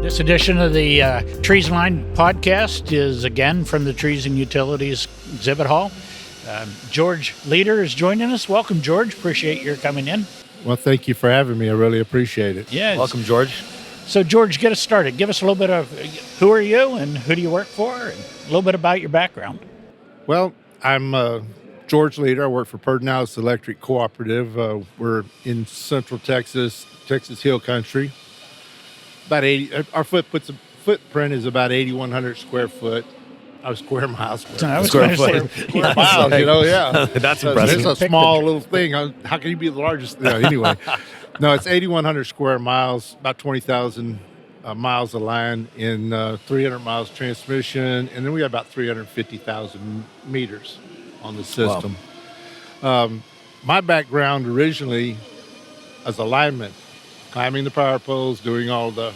This edition of the Trees and Line podcast is again from the Trees and Utilities exhibit hall. George Leader is joining us. Welcome, George. Appreciate your coming in. Well, thank you for having me. I really appreciate it. Yeah. Welcome, George. So, George, get us started. Give us a little bit of who are you and who do you work for, and a little bit about your background. Well, I'm George Leader. I work for Pedernales Electric Cooperative. We're in Central Texas, Texas Hill Country. About 80. Our footprint is about 8,100 square foot. Square miles. Square foot. Square miles, yeah. That's impressive. It's a small little thing. How can you be the largest? Anyway, no, it's 8,100 square miles, about 20,000 miles of line in 300 miles transmission, and then we got about 350,000 meters on the system. Wow. My background originally as a lineman, climbing the power poles, doing all the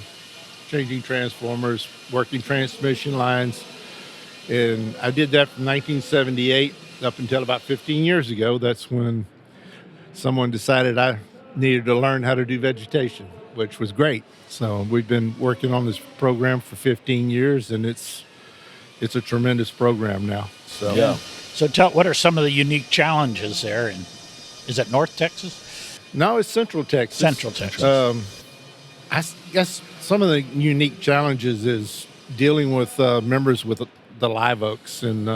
changing transformers, working transmission lines. And I did that from 1978 up until about 15 years ago. That's when someone decided I needed to learn how to do vegetation, which was great. So we've been working on this program for 15 years, and it's a tremendous program now. So, yeah. So what are some of the unique challenges there? And is it North Texas? No, it's Central Texas. Central Texas. I guess some of the unique challenges is dealing with members with the live oaks, and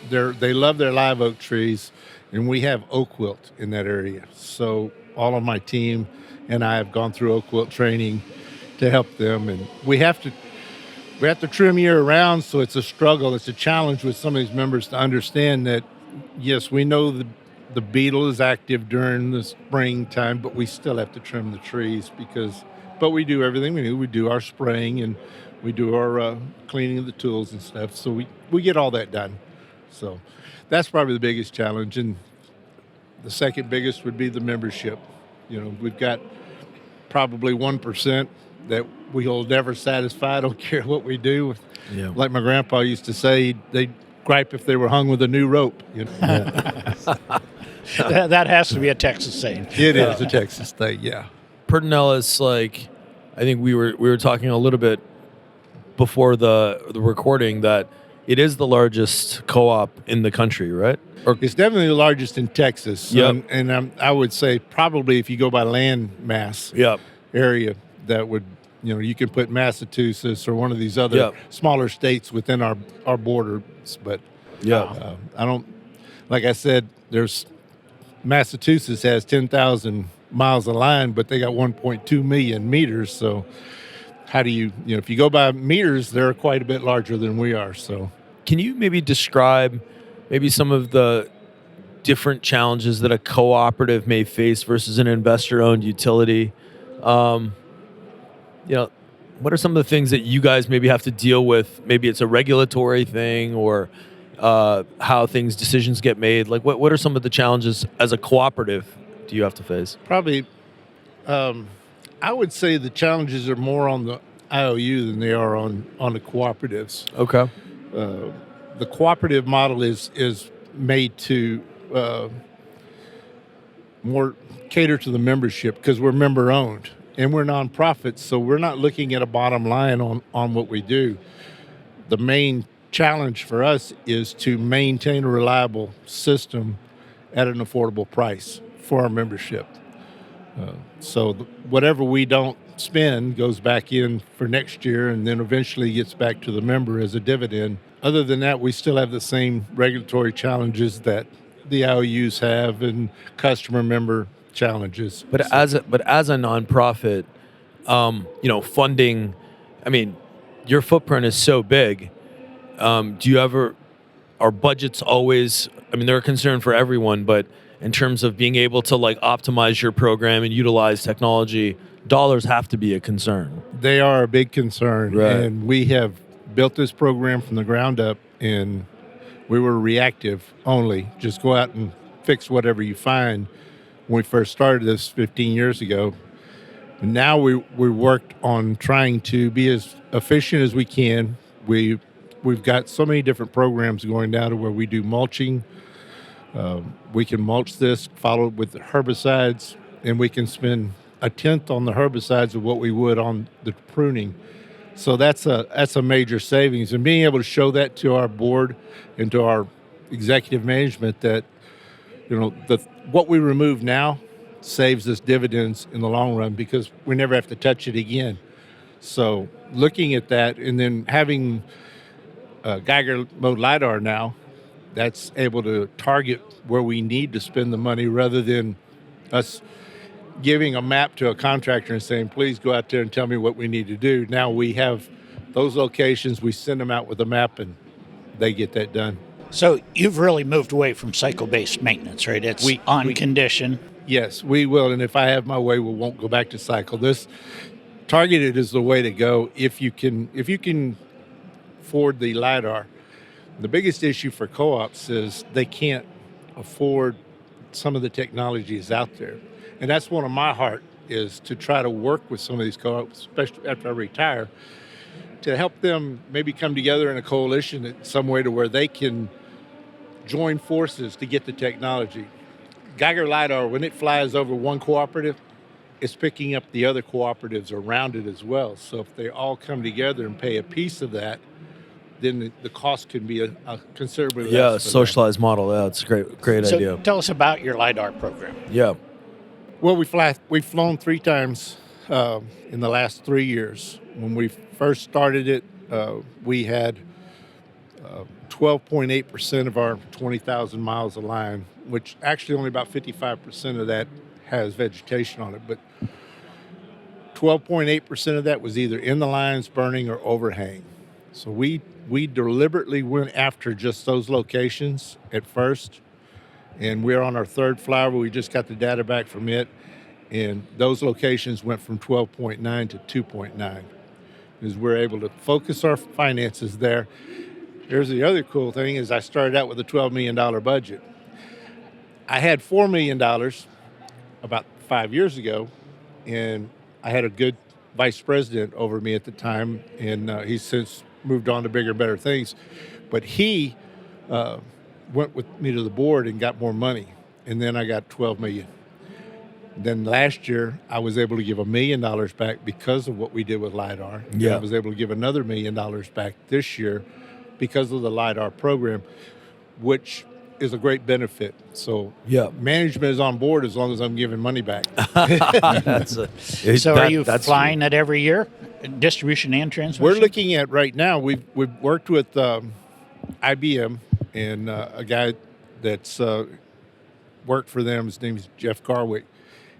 they love their live oak trees, and we have oak wilt in that area. So all of my team and I have gone through oak wilt training to help them, and we have to trim year round. So it's a struggle. It's a challenge with some of these members to understand that yes, we know the beetle is active during the springtime, but we still have to trim the trees but we do everything we do. We do our spraying and we do our cleaning of the tools and stuff. So we get all that done. So that's probably the biggest challenge. And the second biggest would be the membership. We've got probably 1% that we'll never satisfy. I don't care what we do. Yeah. Like my grandpa used to say, they'd gripe if they were hung with a new rope. That has to be a Texas saying. It is a Texas thing, yeah. Pedernales, I think we were talking a little bit before the recording that it is the largest co-op in the country, right? It's definitely the largest in Texas. Yep. And I would say probably if you go by land mass area, that would, you can put Massachusetts or one of these other smaller states within our borders. But like I said, Massachusetts has 10,000 miles of line, but they got 1.2 million meters. So how do you if you go by meters, they're quite a bit larger than we are. So can you maybe describe some of the different challenges that a cooperative may face versus an investor-owned utility? What are some of the things that you guys maybe have to deal with? Maybe it's a regulatory thing or how decisions get made. What are some of the challenges as a cooperative do you have to face? Probably, I would say the challenges are more on the IOU than they are on the cooperatives. Okay. The cooperative model is made to more cater to the membership because we're member owned and we're nonprofits, so we're not looking at a bottom line on what we do. The main challenge for us is to maintain a reliable system at an affordable price for our membership. So whatever we don't spend goes back in for next year and then eventually gets back to the member as a dividend. Other than that, we still have the same regulatory challenges that the IOUs have and customer member challenges. But as a nonprofit, funding, your footprint is so big. Are budgets always, they're a concern for everyone, but in terms of being able to optimize your program and utilize technology, dollars have to be a concern. They are a big concern. Right. And we have built this program from the ground up, and we were reactive only. Just go out and fix whatever you find. When we first started this 15 years ago, and now we worked on trying to be as efficient as we can. We've got so many different programs going down to where we do mulching. We can mulch this, followed with herbicides, and we can spend 1/10 on the herbicides of what we would on the pruning. So that's a major savings, and being able to show that to our board and to our executive management that what we remove now saves us dividends in the long run because we never have to touch it again. So looking at that and then having Geiger mode LiDAR now, that's able to target where we need to spend the money rather than us giving a map to a contractor and saying, please go out there and tell me what we need to do. Now we have those locations, we send them out with a map and they get that done. So you've really moved away from cycle-based maintenance, right? It's on condition. Yes, we will. And if I have my way, we won't go back to cycle. This targeted is the way to go if you can afford the LiDAR. The biggest issue for co-ops is they can't afford some of the technologies out there. And that's one of my heart is to try to work with some of these co-ops, especially after I retire, to help them maybe come together in a coalition in some way to where they can join forces to get the technology. Geiger LiDAR, when it flies over one cooperative, it's picking up the other cooperatives around it as well. So if they all come together and pay a piece of that, then the cost can be a considerably less. Yeah, socialized model. Yeah, it's a great So idea. tell us about your LiDAR program. Yeah. Well, we've flown 3 times in the last 3 years. When we first started it, we had 12.8% of our 20,000 miles of line, which actually only about 55% of that has vegetation on it. But 12.8% of that was either in the lines, burning, or overhang. So we deliberately went after just those locations at first. And we're on our 3rd flyover. We just got the data back from it. And those locations went from 12.9 to 2.9. Because we're able to focus our finances there. Here's the other cool thing is I started out with a $12 million budget. I had $4 million about 5 years ago, and I had a good vice president over me at the time, and he's since moved on to bigger, better things. But he went with me to the board and got more money, and then I got $12 million. Then last year, I was able to give $1 million back because of what we did with LiDAR. Yeah. I was able to give another $1 million back this year because of the LiDAR program, which is a great benefit. So management is on board as long as I'm giving money back. So are you flying it every year, distribution and transmission? We're looking at right now, we've worked with IBM and a guy that's worked for them, his name is Jeff Garwick,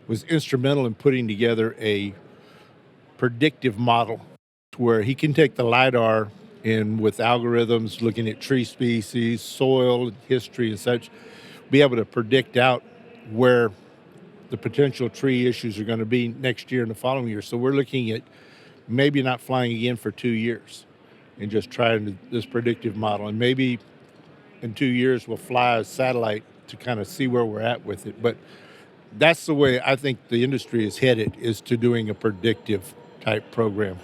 was instrumental in putting together a predictive model where he can take the LiDAR and with algorithms looking at tree species, soil, history and such, be able to predict out where the potential tree issues are going to be next year and the following year. So we're looking at maybe not flying again for 2 years and just trying this predictive model. And maybe in 2 years we'll fly a satellite to kind of see where we're at with it. But that's the way I think the industry is headed, is to doing a predictive type program.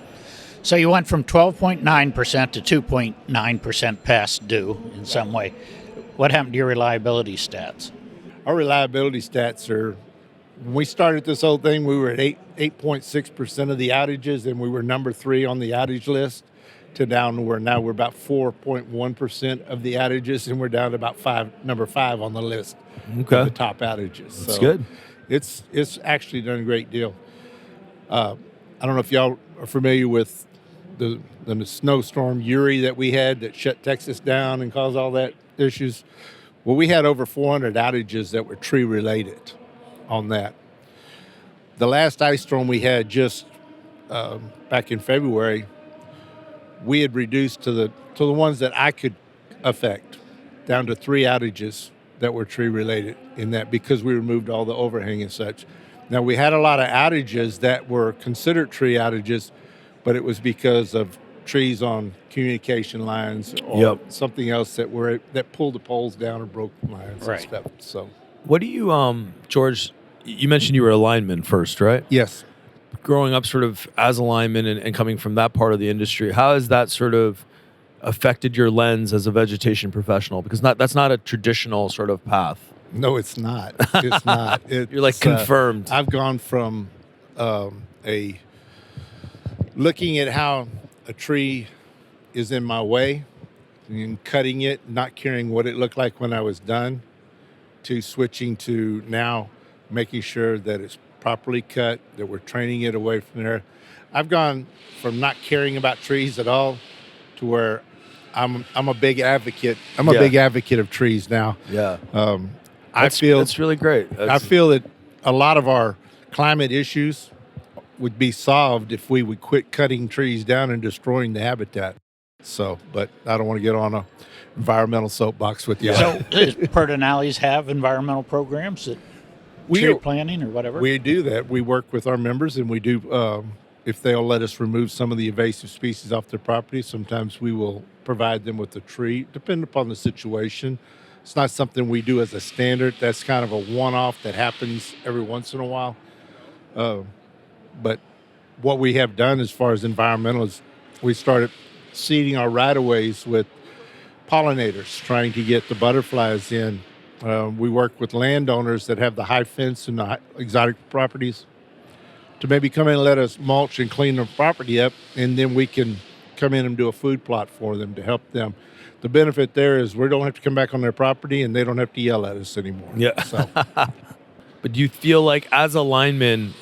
So you went from 12.9% to 2.9% past due in some way. What happened to your reliability stats? Our reliability stats are, when we started this whole thing, we were at 8.6% of the outages, and we were number 3 on the outage list, to down to where now we're about 4.1% of the outages, and we're down to about number 5 on the list of the top outages. That's good. It's actually done a great deal. I don't know if y'all are familiar with the snowstorm Uri that we had that shut Texas down and caused all that issues. Well, we had over 400 outages that were tree related on that. The last ice storm we had just back in February, we had reduced to the ones that I could affect down to 3 outages that were tree related in that, because we removed all the overhang and such. Now, we had a lot of outages that were considered tree outages, but it was because of trees on communication lines or something else that pulled the poles down or broke lines and stuff. So, what do you, George? You mentioned you were a lineman first, right? Yes. Growing up, sort of as a lineman and coming from that part of the industry, how has that sort of affected your lens as a vegetation professional? Because that's not a traditional sort of path. No, it's not. It's not. You're like confirmed. I've gone from looking at how a tree is in my way and cutting it, not caring what it looked like when I was done, to switching to now making sure that it's properly cut, that we're training it away from there. I've gone from not caring about trees at all to where I'm a big advocate. I'm a big advocate of trees now. Yeah. That's really great. I feel that a lot of our climate issues would be solved if we would quit cutting trees down and destroying the habitat. So, but I don't want to get on a environmental soapbox with you. So does Pedernales have environmental programs that tree planting or whatever? We do that. We work with our members, and we do, if they'll let us remove some of the invasive species off their property, sometimes we will provide them with a tree, depending upon the situation. It's not something we do as a standard. That's kind of a one-off that happens every once in a while. But what we have done as far as environmental is we started seeding our right-of-ways with pollinators, trying to get the butterflies in. We work with landowners that have the high fence and the exotic properties to maybe come in and let us mulch and clean their property up, and then we can come in and do a food plot for them to help them. The benefit there is we don't have to come back on their property, and they don't have to yell at us anymore. Yeah. So, But do you feel like as a lineman,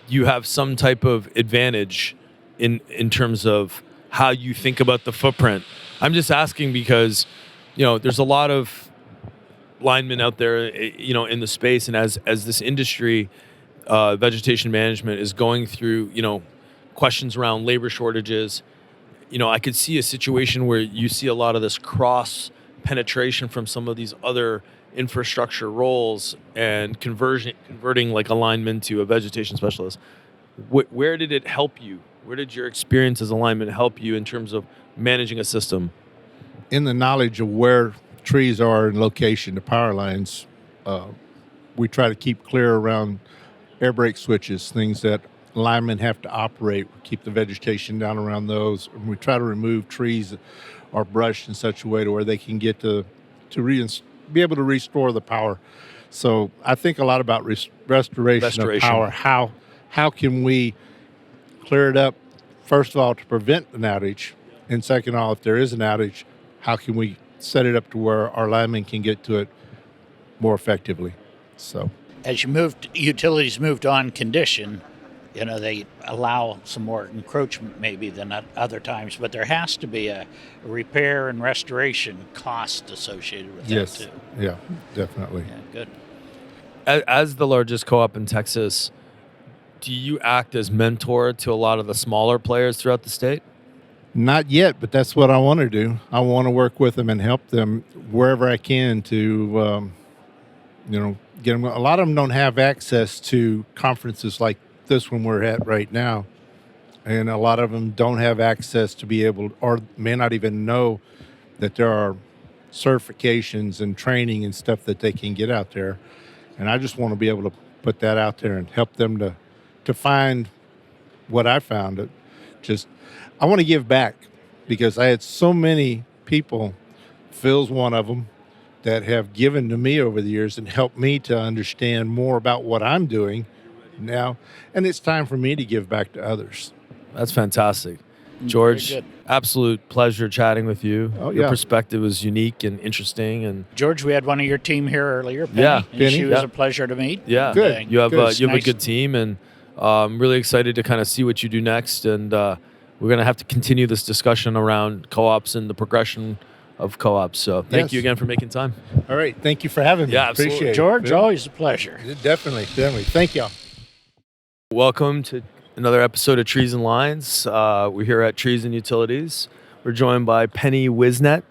you have some type of advantage in terms of how you think about the footprint? I'm just asking because, there's a lot of linemen out there, in the space, and as this industry, vegetation management is going through, questions around labor shortages. I could see a situation where you see a lot of this cross penetration from some of these other infrastructure roles and converting like a lineman to a vegetation specialist. Where did it help you? Where did your experience as a lineman help you in terms of managing a system? in the knowledge of where trees are in location, the power lines, we try to keep clear around air brake switches, things that linemen have to operate, keep the vegetation down around those. And we try to remove trees or brush in such a way to where they can get to be able to restore the power. So I think a lot about restoration of power. How can we clear it up, first of all, to prevent an outage, and second of all, if there is an outage, how can we set it up to where our linemen can get to it more effectively? So as utilities moved on condition, they allow some more encroachment maybe than at other times, but there has to be a repair and restoration cost associated with that too. Yeah, definitely. Yeah, good. As the largest co-op in Texas, do you act as mentor to a lot of the smaller players throughout the state? Not yet, but that's what I want to do. I want to work with them and help them wherever I can to, get them. A lot of them don't have access to conferences like this one we're at right now, and a lot of them don't have access to be able, or may not even know that there are certifications and training and stuff that they can get out there. And I just want to be able to put that out there and help them to find what I found. I want to give back because I had so many people, Phil's one of them, that have given to me over the years and helped me to understand more about what I'm doing now. And it's time for me to give back to others. That's fantastic. George, absolute pleasure chatting with you. Oh, yeah. Your perspective was unique and interesting. And George, we had one of your team here earlier, Penny. Yeah, and she was a pleasure to meet. Yeah, good. You have Good. a good team, and I'm really excited to kind of see what you do next. And we're going to have to continue this discussion around co-ops and the progression of co-ops. So thank you again for making time. All right. Thank you for having me. Yeah, absolutely. Appreciate it. George, always a pleasure. Definitely. Thank y'all. Welcome to another episode of Trees and Lines. We're here at Trees and Utilities. We're joined by Penny Whisenant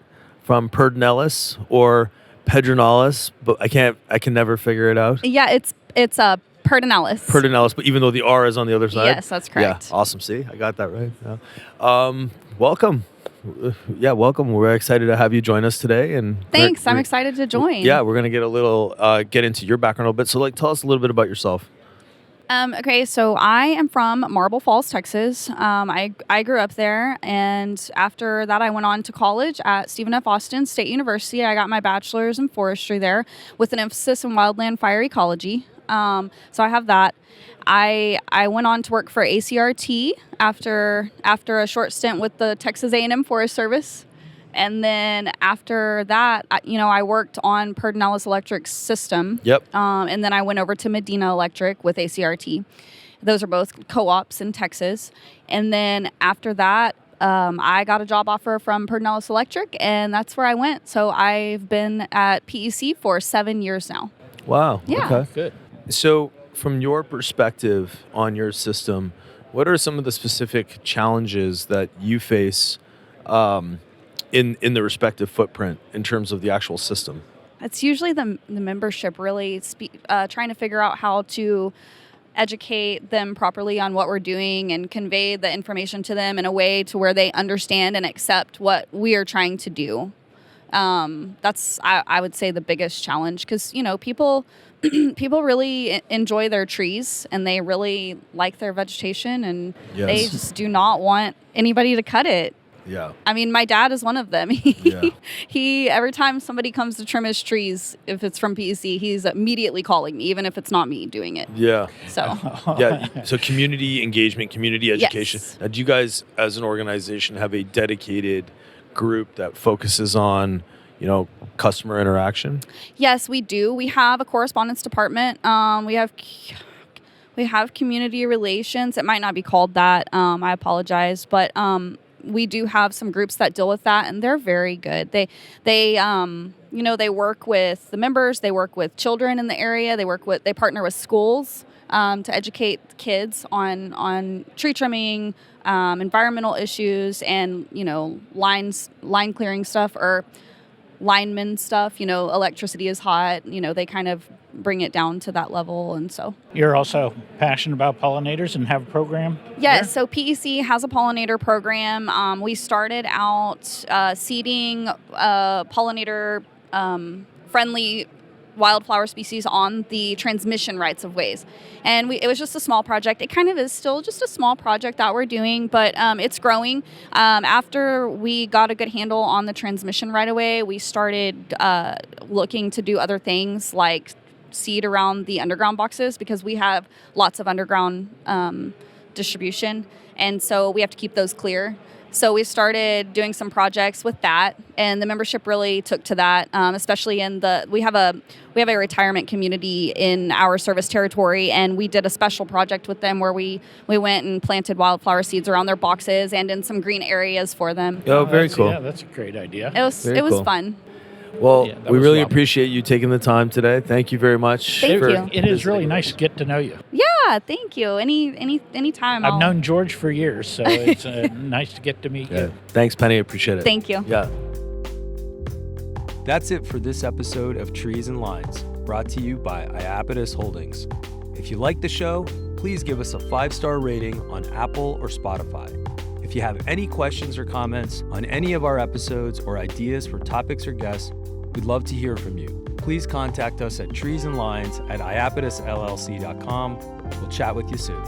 from Pedernales or Pedernales, but I can never figure it out. Yeah, it's Pedernales. Pedernales, but even though the R is on the other side. Yes, that's correct. Yeah, awesome. See, I got that right. Yeah. Welcome. Yeah, welcome. We're excited to have you join us today. And Thanks. I'm excited to join. Yeah, we're gonna get into your background a little bit. So, tell us a little bit about yourself. Okay, so I am from Marble Falls, Texas. I grew up there, and after that, I went on to college at Stephen F. Austin State University. I got my bachelor's in forestry there with an emphasis in wildland fire ecology. So I have that. I went on to work for ACRT after a short stint with the Texas A&M Forest Service. And then after that, I worked on Pedernales Electric system. Yep. And then I went over to Medina Electric with ACRT. Those are both co-ops in Texas. And then after that, I got a job offer from Pedernales Electric, and that's where I went. So I've been at PEC for 7 years now. Wow. Yeah. Okay. Good. So from your perspective on your system, what are some of the specific challenges that you face in the respective footprint in terms of the actual system? It's usually the membership really trying to figure out how to educate them properly on what we're doing and convey the information to them in a way to where they understand and accept what we are trying to do. That's, I would say, the biggest challenge, because, people really enjoy their trees and they really like their vegetation, and Yes. they just do not want anybody to cut it. Yeah. I mean, my dad is one of them. He every time somebody comes to trim his trees, if it's from PEC, he's immediately calling me, even if it's not me doing it. Yeah. So Yeah. So community engagement, community education. Yes. Now, do you guys, as an organization, have a dedicated group that focuses on, customer interaction? yes, we do. We have a correspondence department. We have community relations. It might not be called that. I apologize, but we do have some groups that deal with that, and they're very good. They work with the members. They work with children in the area. They partner with schools to educate kids on tree trimming, environmental issues, and line clearing stuff, or lineman stuff. Electricity is hot. They kind of bring it down to that level, and so. You're also passionate about pollinators and have a program? Yes, so PEC has a pollinator program. We started out seeding pollinator friendly wildflower species on the transmission rights of ways. And it was just a small project. It kind of is still just a small project that we're doing, but it's growing. After we got a good handle on the transmission right away, we started looking to do other things like seed around the underground boxes, because we have lots of underground distribution, and so we have to keep those clear. So we started doing some projects with that, and the membership really took to that, especially we have a retirement community in our service territory, and we did a special project with them where we went and planted wildflower seeds around their boxes and in some green areas for them. Oh, very cool. Yeah, that's a great idea. It was cool. fun. Well, Yeah, that we was really lovely. appreciate you taking the time today. Thank you very much. Thank for you. It is really visiting nice with to get to know you. Yeah, thank you. Any time. I've known George for years, so it's nice to get to meet us. Yeah. you. Thanks, Penny. Appreciate it. Thank you. Yeah. That's it for this episode of Trees and Lines, brought to you by Iapetus Holdings. If you like the show, please give us a 5-star rating on Apple or Spotify. If you have any questions or comments on any of our episodes or ideas for topics or guests, we'd love to hear from you. Please contact us at treesandlines@iapetusllc.com. We'll chat with you soon.